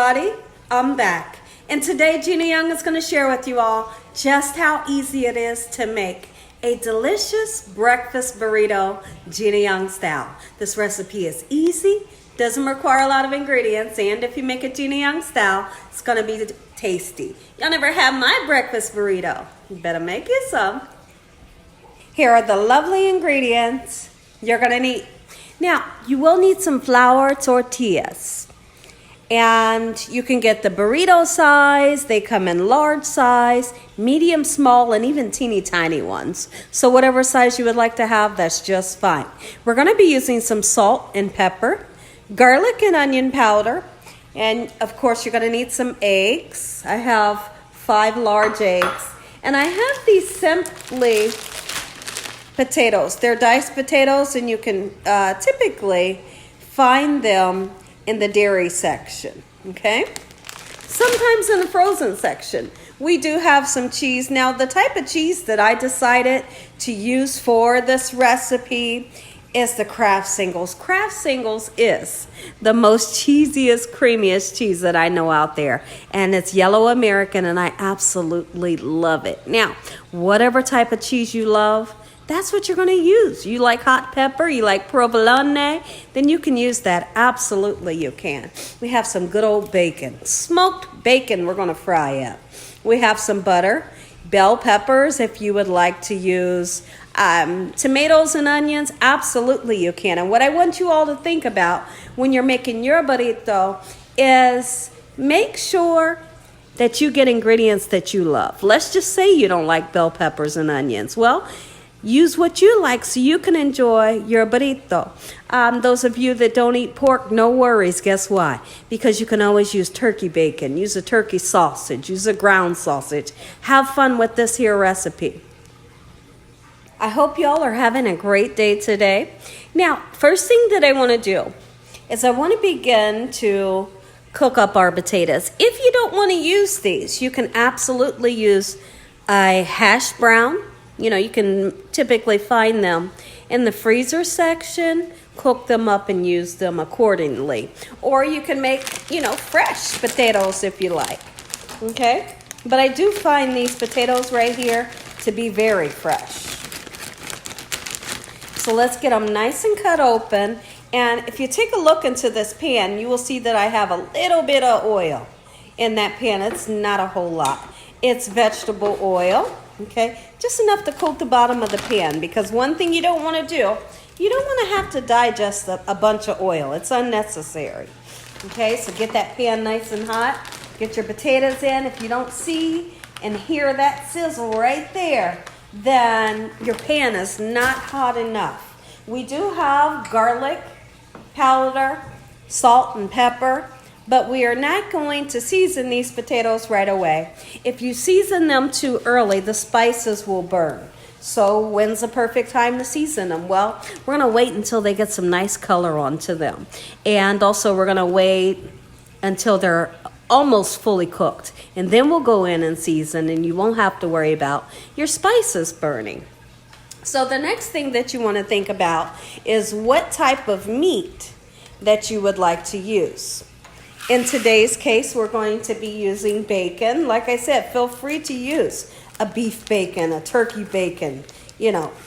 everybody, I'm back. And today Gina Young is going to share with you all just how easy it is to make a delicious breakfast burrito Gina Young style. This recipe is easy, doesn't require a lot of ingredients, and if you make it Gina Young style, it's going to be tasty. Y'all never had my breakfast burrito? You better make you some. Here are the lovely ingredients you're going to need. Now, you will need some flour tortillas. And you can get the burrito size. They come in large size, medium, small, and even teeny tiny ones. So whatever size you would like to have, that's just fine. We're going to be using some salt and pepper, garlic and onion powder, and of course you're going to need some eggs. I have 5 large eggs. And I have these Simply potatoes. They're diced potatoes, and you can typically find them in the dairy section, okay? Sometimes in the frozen section. We do have some cheese. Now, the type of cheese that I decided to use for this recipe is the Kraft Singles. Kraft Singles is the most cheesiest, creamiest cheese that I know out there. And it's yellow American, and I absolutely love it. Now, whatever type of cheese you love, that's what you're going to use. You like hot pepper, you like provolone, then you can use that. Absolutely you can. We have some good old bacon. Smoked bacon we're going to fry up. We have some butter, bell peppers if you would like to use tomatoes and onions. Absolutely you can. And what I want you all to think about when you're making your burrito is make sure that you get ingredients that you love. Let's just say you don't like bell peppers and onions. Well, use what you like so you can enjoy your burrito. Those of you that don't eat pork, no worries. Guess why? Because you can always use turkey bacon, use a turkey sausage, use a ground sausage. Have fun with this here recipe. I hope y'all are having a great day today. Now, first thing that I want to do is I want to begin to cook up our potatoes. If you don't want to use these, you can absolutely use a hash brown. You know, you can typically find them in the freezer section, cook them up and use them accordingly. Or you can make, fresh potatoes if you like, okay? But I do find these potatoes right here to be very fresh. So let's get them nice and cut open. And if you take a look into this pan, you will see that I have a little bit of oil in that pan. It's not a whole lot. It's vegetable oil. Okay, just enough to coat the bottom of the pan, because one thing you don't want to do, you don't want to have to digest a bunch of oil. It's unnecessary. Okay, so get that pan nice and hot. Get your potatoes in. If you don't see and hear that sizzle right there, then your pan is not hot enough. We do have garlic powder, salt and pepper, but we are not going to season these potatoes right away. If you season them too early, the spices will burn. So when's the perfect time to season them? Well, we're going to wait until they get some nice color onto them. And also we're going to wait until they're almost fully cooked. And then we'll go in and season, and you won't have to worry about your spices burning. So the next thing that you want to think about is what type of meat that you would like to use. In today's case, we're going to be using bacon. Like I said, feel free to use a beef bacon, a turkey bacon,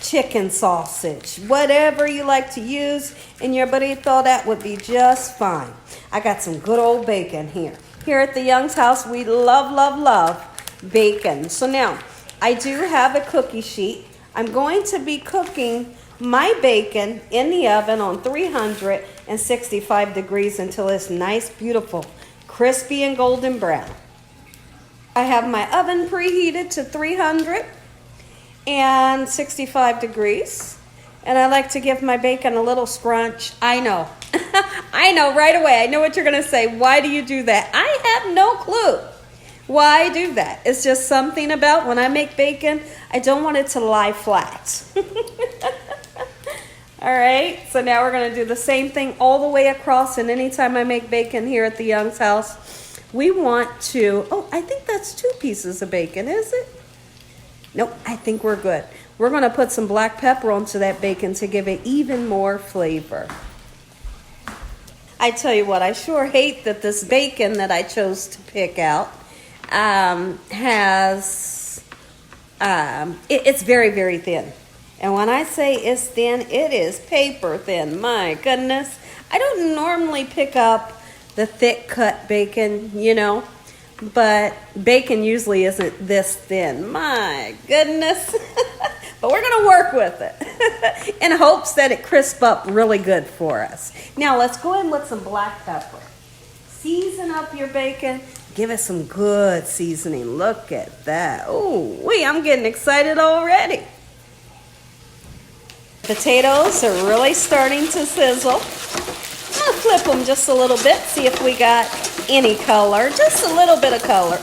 chicken sausage, whatever you like to use in your burrito, that would be just fine. I got some good old bacon here. Here at the Young's house, we love, love, love bacon. So now, I do have a cookie sheet. I'm going to be cooking my bacon in the oven on 365 degrees until it's nice, beautiful, crispy and golden brown. I have my oven preheated to 365 degrees. And I like to give my bacon a little scrunch. I know. I know right away. I know what you're going to say. Why do you do that? I have no clue why I do that. It's just something about when I make bacon, I don't want it to lie flat. All right, so now we're going to do the same thing all the way across, and anytime I make bacon here at the Young's house, we want to, I think that's 2 pieces of bacon, is it? Nope, I think we're good. We're going to put some black pepper onto that bacon to give it even more flavor. I tell you what, I sure hate that this bacon that I chose to pick out it's very, very thin. And when I say it's thin, it is paper thin. My goodness. I don't normally pick up the thick cut bacon, you know, but bacon usually isn't this thin. My goodness. But we're going to work with it in hopes that it crisps up really good for us. Now let's go in with some black pepper. Season up your bacon. Give it some good seasoning. Look at that. Ooh, I'm getting excited already. Potatoes are really starting to sizzle. I'm gonna flip them just a little bit, see if we got any color. Just a little bit of color.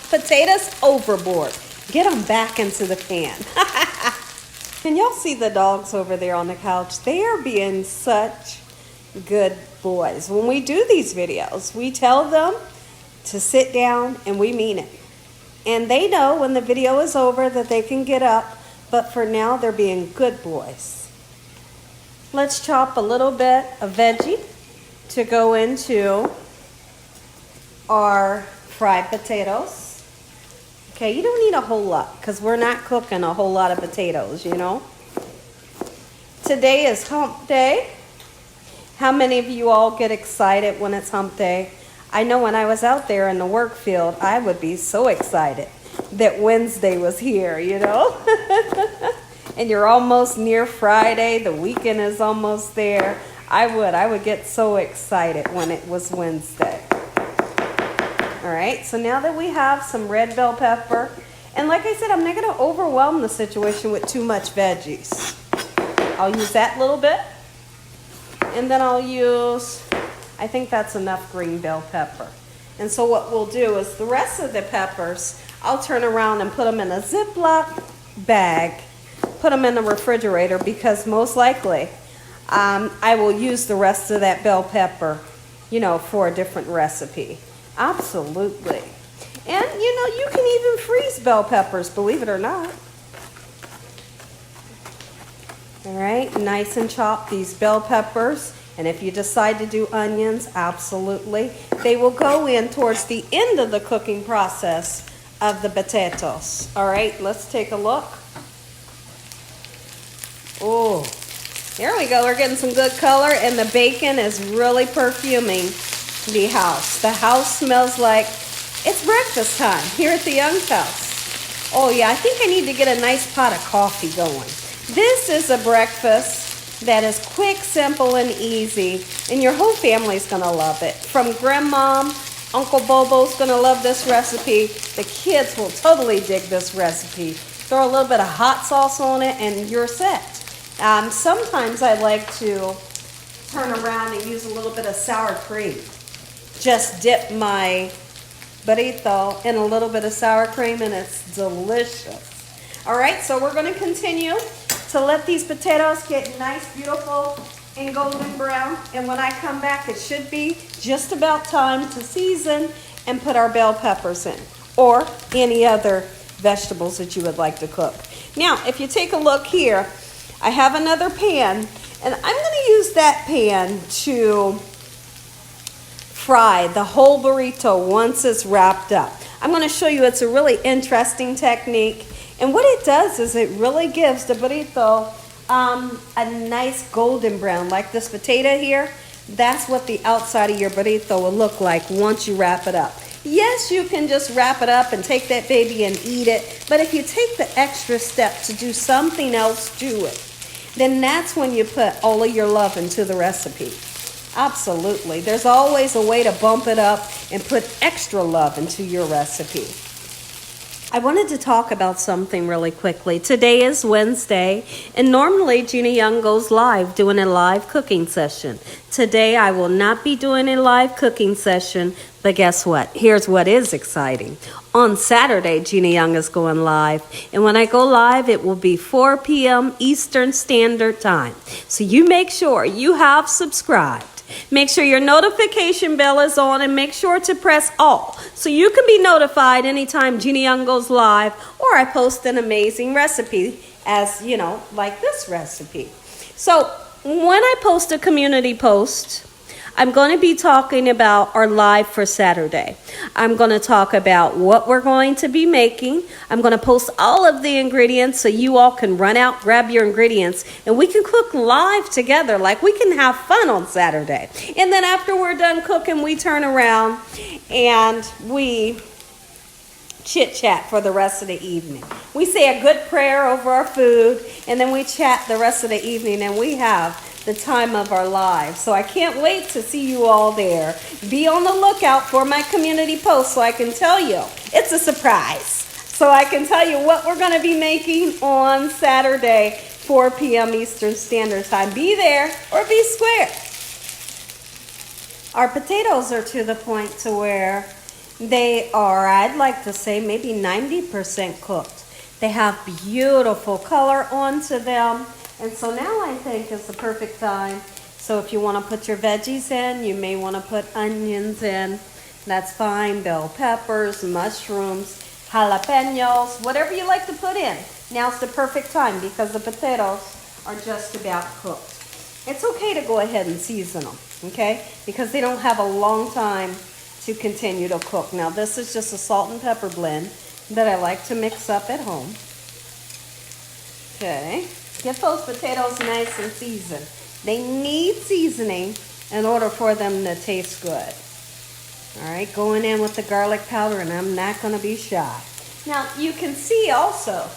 Potatoes overboard. Get them back into the pan. Can y'all see the dogs over there on the couch? They are being such good boys. When we do these videos, we tell them to sit down and we mean it. And they know when the video is over that they can get up, but for now they're being good boys. Let's chop a little bit of veggie to go into our fried potatoes. Okay, you don't need a whole lot because we're not cooking a whole lot of potatoes, you know. Today is hump day. How many of you all get excited when it's hump day? I know when I was out there in the work field, I would be so excited that Wednesday was here, you know. And you're almost near Friday. The weekend is almost there. I would get so excited when it was Wednesday. All right, so now that we have some red bell pepper, and like I said, I'm not going to overwhelm the situation with too much veggies. I'll use that little bit, and then I'll use, I think that's enough green bell pepper. And so what we'll do is the rest of the peppers, I'll turn around and put them in a Ziploc bag, put them in the refrigerator, because most likely I will use the rest of that bell pepper, you know, for a different recipe. Absolutely. And, you know, you can even freeze bell peppers, believe it or not. All right, nice and chopped these bell peppers. And if you decide to do onions, absolutely. They will go in towards the end of the cooking process of the potatoes. All right, let's take a look. Oh, there we go. We're getting some good color, and the bacon is really perfuming the house. The house smells like it's breakfast time here at the Young's house. Oh yeah, I think I need to get a nice pot of coffee going. This is a breakfast that is quick, simple, and easy, and your whole family's gonna love it. From Grandmom, Uncle Bobo's gonna love this recipe. The kids will totally dig this recipe. Throw a little bit of hot sauce on it and you're set. Sometimes I like to turn around and use a little bit of sour cream. Just dip my burrito in a little bit of sour cream and it's delicious. All right, so we're going to continue to let these potatoes get nice, beautiful, and golden brown. And when I come back, it should be just about time to season and put our bell peppers in, or any other vegetables that you would like to cook. Now, if you take a look here, I have another pan, and I'm going to use that pan to fry the whole burrito once it's wrapped up. I'm going to show you, it's a really interesting technique, and what it does is it really gives the burrito a nice golden brown. Like this potato here, that's what the outside of your burrito will look like once you wrap it up. Yes, you can just wrap it up and take that baby and eat it, but if you take the extra step to do something else to it, then that's when you put all of your love into the recipe. Absolutely. There's always a way to bump it up and put extra love into your recipe. I wanted to talk about something really quickly. Today is Wednesday, and normally Gina Young goes live doing a live cooking session. Today I will not be doing a live cooking session, but guess what? Here's what is exciting. On Saturday, Gina Young is going live, and when I go live, it will be 4 p.m. Eastern Standard Time. So you make sure you have subscribed. Make sure your notification bell is on, and make sure to press all so you can be notified anytime Gina Young goes live or I post an amazing recipe, as you know, like this recipe. So when I post a community post, I'm going to be talking about our live for Saturday. I'm going to talk about what we're going to be making. I'm going to post all of the ingredients so you all can run out, grab your ingredients, and we can cook live together. Like, we can have fun on Saturday. And then after we're done cooking, we turn around and we chit chat for the rest of the evening. We say a good prayer over our food, and then we chat the rest of the evening, and we have the time of our lives. So I can't wait to see you all there. Be on the lookout for my community post so I can tell you. It's a surprise. So I can tell you what we're going to be making on Saturday, 4 p.m. Eastern Standard Time. Be there or be square. Our potatoes are to the point to where they are, I'd like to say, maybe 90% cooked. They have beautiful color onto them. And so now I think is the perfect time. So if you want to put your veggies in, you may want to put onions in. That's fine. Bell peppers, mushrooms, jalapenos, whatever you like to put in. Now's the perfect time because the potatoes are just about cooked. It's okay to go ahead and season them, okay? Because they don't have a long time to continue to cook. Now this is just a salt and pepper blend that I like to mix up at home. Okay, get those potatoes nice and seasoned. They need seasoning in order for them to taste good. All right, going in with the garlic powder, and I'm not going to be shy. Now you can see also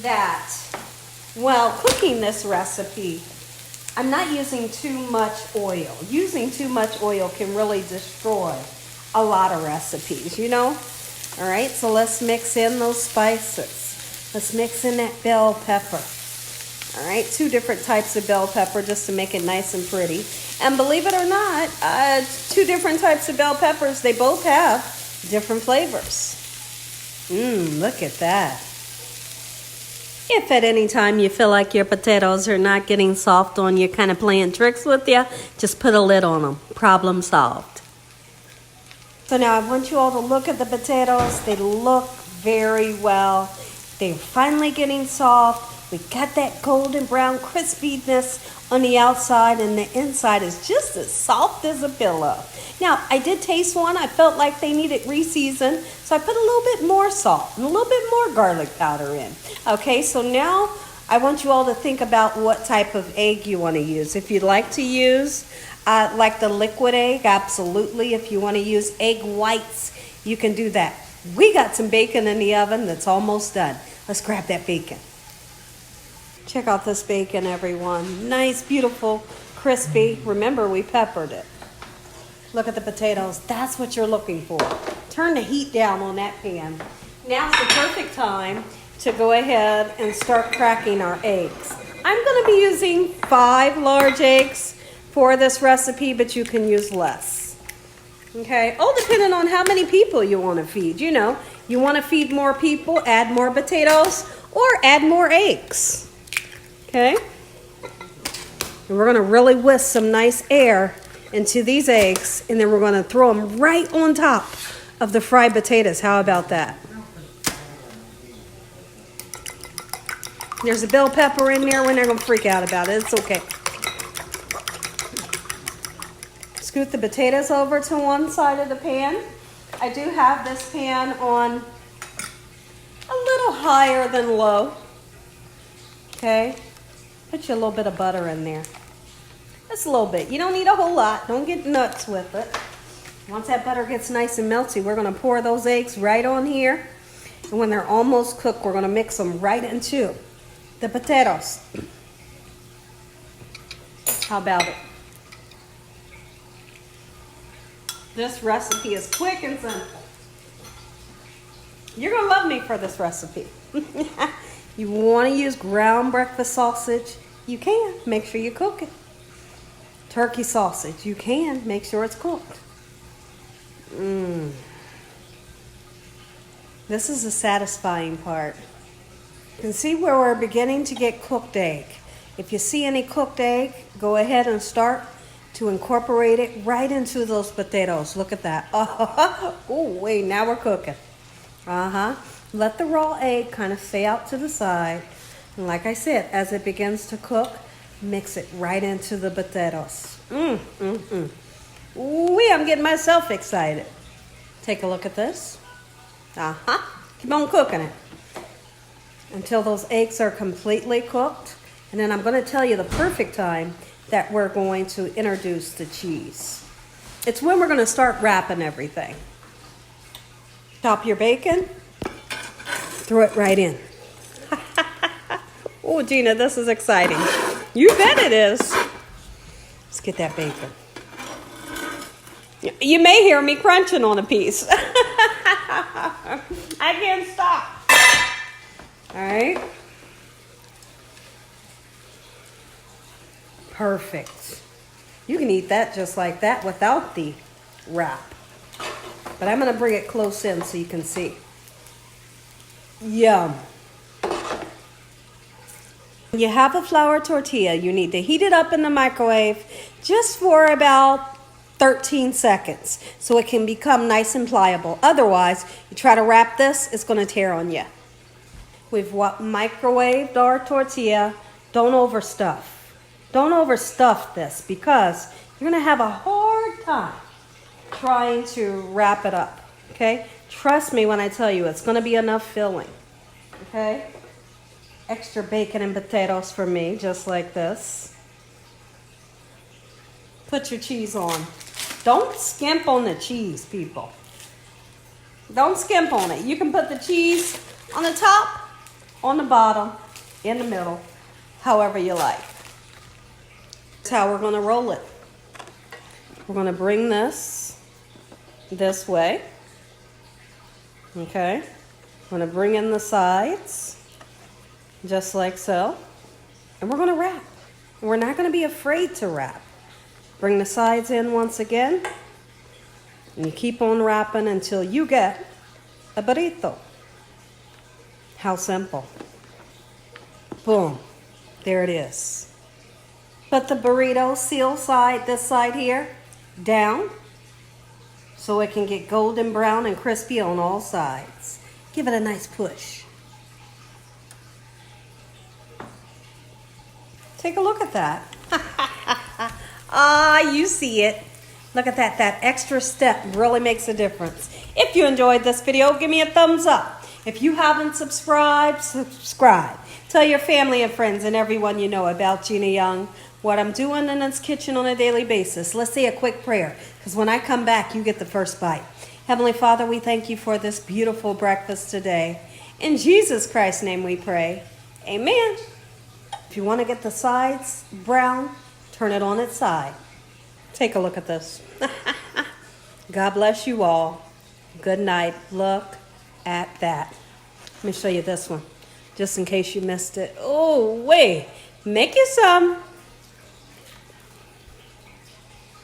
that while cooking this recipe, I'm not using too much oil. Using too much oil can really destroy a lot of recipes, you know? All right, so let's mix in those spices. Let's mix in that bell pepper. All right, 2 different types of bell pepper just to make it nice and pretty. And believe it or not, 2 different types of bell peppers, they both have different flavors. Look at that. If at any time you feel like your potatoes are not getting soft on you, kind of playing tricks with you, just put a lid on them. Problem solved. So now I want you all to look at the potatoes. They look very well. They're finally getting soft. We got that golden brown crispiness on the outside, and the inside is just as soft as a pillow. Now, I did taste one. I felt like they needed re-seasoned, so I put a little bit more salt and a little bit more garlic powder in. Okay, so now I want you all to think about what type of egg you want to use. If you'd like to use like the liquid egg, absolutely. If you want to use egg whites, you can do that. We got some bacon in the oven that's almost done. Let's grab that bacon. Check out this bacon, everyone. Nice, beautiful, crispy. Remember, we peppered it. Look at the potatoes. That's what you're looking for. Turn the heat down on that pan. Now's the perfect time to go ahead and start cracking our eggs. I'm going to be using 5 large eggs for this recipe, but you can use less. Okay, all depending on how many people you want to feed. You know, you want to feed more people, add more potatoes, or add more eggs. Okay, and we're going to really whisk some nice air into these eggs, and then we're going to throw them right on top of the fried potatoes. How about that? There's a bell pepper in there. We're not going to freak out about it. It's okay. Scoot the potatoes over to one side of the pan. I do have this pan on a little higher than low. Okay. Put you a little bit of butter in there. Just a little bit. You don't need a whole lot. Don't get nuts with it. Once that butter gets nice and melty, we're going to pour those eggs right on here. And when they're almost cooked, we're going to mix them right into the potatoes. How about it? This recipe is quick and simple. You're going to love me for this recipe. You want to use ground breakfast sausage? You can. Make sure you cook it. Turkey sausage? You can. Make sure it's cooked. This is the satisfying part. You can see where we're beginning to get cooked egg. If you see any cooked egg, go ahead and start to incorporate it right into those potatoes. Look at that. Oh, wait, now we're cooking. Let the raw egg kind of stay out to the side. And like I said, as it begins to cook, Mix it right into the potatoes. Ooh, I'm getting myself excited. Take a look at this. Keep on cooking it until those eggs are completely cooked. And then I'm going to tell you the perfect time that we're going to introduce the cheese. It's when we're going to start wrapping everything. Chop your bacon, throw it right in. Oh, Gina, this is exciting. You bet it is. Let's get that bacon. You may hear me crunching on a piece. I can't stop. All right. Perfect. You can eat that just like that without the wrap. But I'm going to bring it close in so you can see. Yum. When you have a flour tortilla, you need to heat it up in the microwave just for about 13 seconds so it can become nice and pliable. Otherwise, you try to wrap this, it's going to tear on you. We've microwaved our tortilla. Don't overstuff. Don't overstuff this because you're going to have a hard time trying to wrap it up, okay? Trust me when I tell you it's going to be enough filling, okay? Extra bacon and potatoes for me, just like this. Put your cheese on. Don't skimp on the cheese, people. Don't skimp on it. You can put the cheese on the top, on the bottom, in the middle, however you like. That's how we're going to roll it. We're going to bring this way. Okay. I'm going to bring in the sides, just like so. And we're going to wrap. We're not going to be afraid to wrap. Bring the sides in once again. And you keep on wrapping until you get a burrito. How simple. Boom. There it is. Put the burrito seal side, this side here, down so it can get golden brown and crispy on all sides. Give it a nice push. Take a look at that. You see it. Look at that. That extra step really makes a difference. If you enjoyed this video, give me a thumbs up. If you haven't subscribed, subscribe. Tell your family and friends and everyone you know about Gina Young, what I'm doing in this kitchen on a daily basis. Let's say a quick prayer, because when I come back, you get the first bite. Heavenly Father, we thank you for this beautiful breakfast today. In Jesus Christ's name we pray. Amen. If you want to get the sides brown, turn it on its side. Take a look at this. God bless you all. Good night. Look at that. Let me show you this one, just in case you missed it. Oh, wait. Make you some.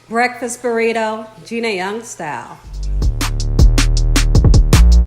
Breakfast burrito, Gina Young style.